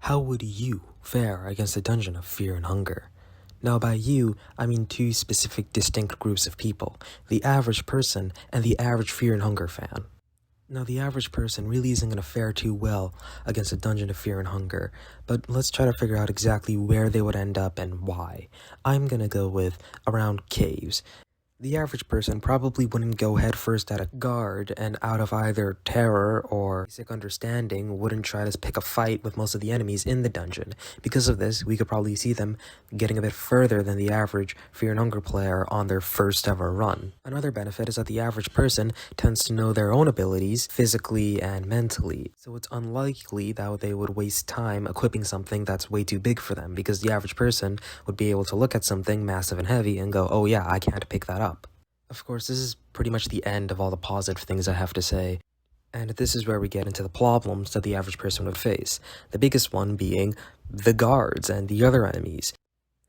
How would you fare against a dungeon of fear and hunger? Now by you, I mean two specific distinct groups of people, the average person and the average fear and hunger fan. Now the average person really isn't going to fare too well against a dungeon of fear and hunger, but let's try to figure out exactly where they would end up and why. I'm going to go with around caves. The average person probably wouldn't go headfirst at a guard and out of either terror or basic understanding wouldn't try to pick a fight with most of the enemies in the dungeon. Because of this, we could probably see them getting a bit further than the average Fear and Hunger player on their first ever run. Another benefit is that the average person tends to know their own abilities physically and mentally, so it's unlikely that they would waste time equipping something that's way too big for them, because the average person would be able to look at something massive and heavy and go, oh yeah, I can't pick that up. Of course, this is pretty much the end of all the positive things I have to say, and this is where we get into the problems that the average person would face, the biggest one being the guards and the other enemies.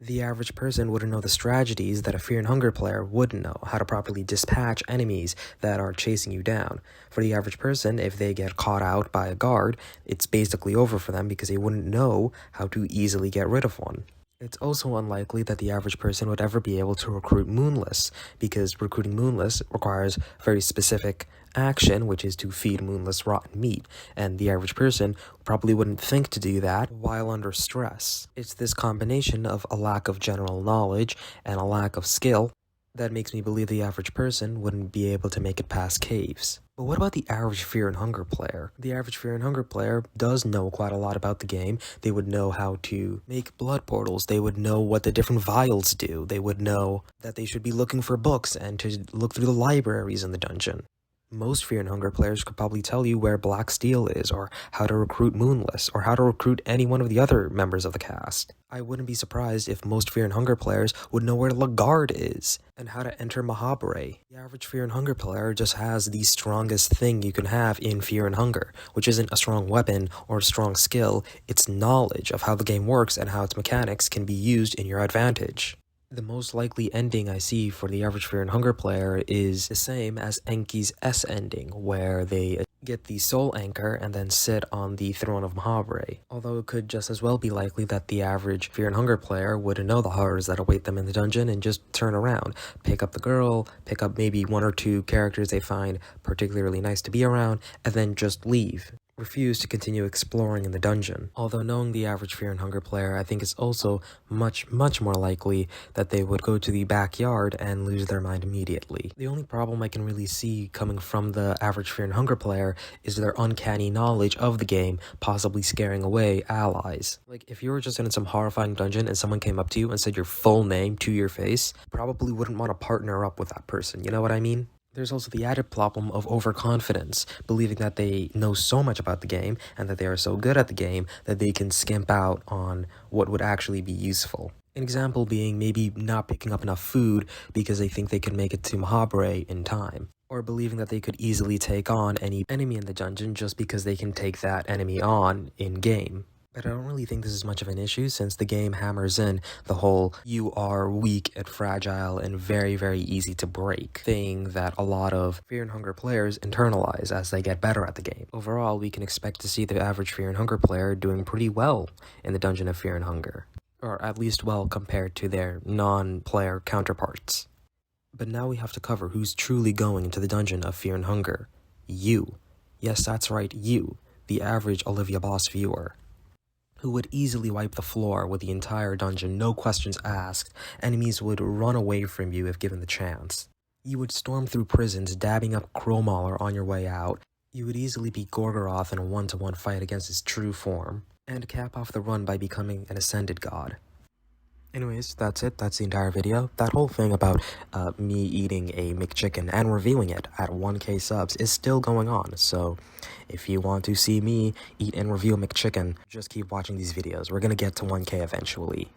The average person wouldn't know the strategies that a Fear and Hunger player would know, how to properly dispatch enemies that are chasing you down. For the average person, if they get caught out by a guard, it's basically over for them because they wouldn't know how to easily get rid of one. It's also unlikely that the average person would ever be able to recruit Moonless, because recruiting Moonless requires very specific action, which is to feed Moonless rotten meat, and the average person probably wouldn't think to do that while under stress. It's this combination of a lack of general knowledge and a lack of skill that makes me believe the average person wouldn't be able to make it past caves. But what about the average Fear and Hunger player? The average Fear and Hunger player does know quite a lot about the game. They would know how to make blood portals. They would know what the different vials do. They would know that they should be looking for books and to look through the libraries in the dungeon. Most Fear and Hunger players could probably tell you where Black Steel is, or how to recruit Moonless, or how to recruit any one of the other members of the cast. I wouldn't be surprised if most Fear and Hunger players would know where Lagarde is, and how to enter Mahabre. The average Fear and Hunger player just has the strongest thing you can have in Fear and Hunger, which isn't a strong weapon or a strong skill, it's knowledge of how the game works and how its mechanics can be used in your advantage. The most likely ending I see for the average Fear and Hunger player is the same as Enki's S ending, where they get the Soul Anchor and then sit on the throne of Mahabre. Although it could just as well be likely that the average Fear and Hunger player wouldn't know the horrors that await them in the dungeon and just turn around, pick up the girl, pick up maybe one or two characters they find particularly nice to be around, and then just leave. Refuse to continue exploring in the dungeon. Although knowing the average Fear and Hunger player, I think it's also much more likely that they would go to the backyard and lose their mind immediately. The only problem I can really see coming from the average Fear and Hunger player is their uncanny knowledge of the game, possibly scaring away allies. Like, if you were just in some horrifying dungeon and someone came up to you and said your full name to your face, probably wouldn't want to partner up with that person, you know what I mean? There's also the added problem of overconfidence, believing that they know so much about the game and that they are so good at the game that they can skimp out on what would actually be useful. An example being maybe not picking up enough food because they think they can make it to Mahabre in time, or believing that they could easily take on any enemy in the dungeon just because they can take that enemy on in-game. But I don't really think this is much of an issue, since the game hammers in the whole you are weak and fragile and very easy to break thing that a lot of Fear and Hunger players internalize as they get better at the game. Overall, we can expect to see the average Fear and Hunger player doing pretty well in the Dungeon of Fear and Hunger, or at least well compared to their non-player counterparts. But now we have to cover who's truly going into the Dungeon of Fear and Hunger. You. Yes, that's right, you, the average Olivia Boss viewer, who would easily wipe the floor with the entire dungeon, no questions asked. Enemies would run away from you if given the chance. You would storm through prisons, dabbing up Crowmauler on your way out. You would easily beat Gorgoroth in a one-to-one fight against his true form, and cap off the run by becoming an Ascended God. Anyways, that's it. That's the entire video. That whole thing about me eating a McChicken and reviewing it at 1K subs is still going on, so if you want to see me eat and review a McChicken, just keep watching these videos. We're gonna get to 1K eventually.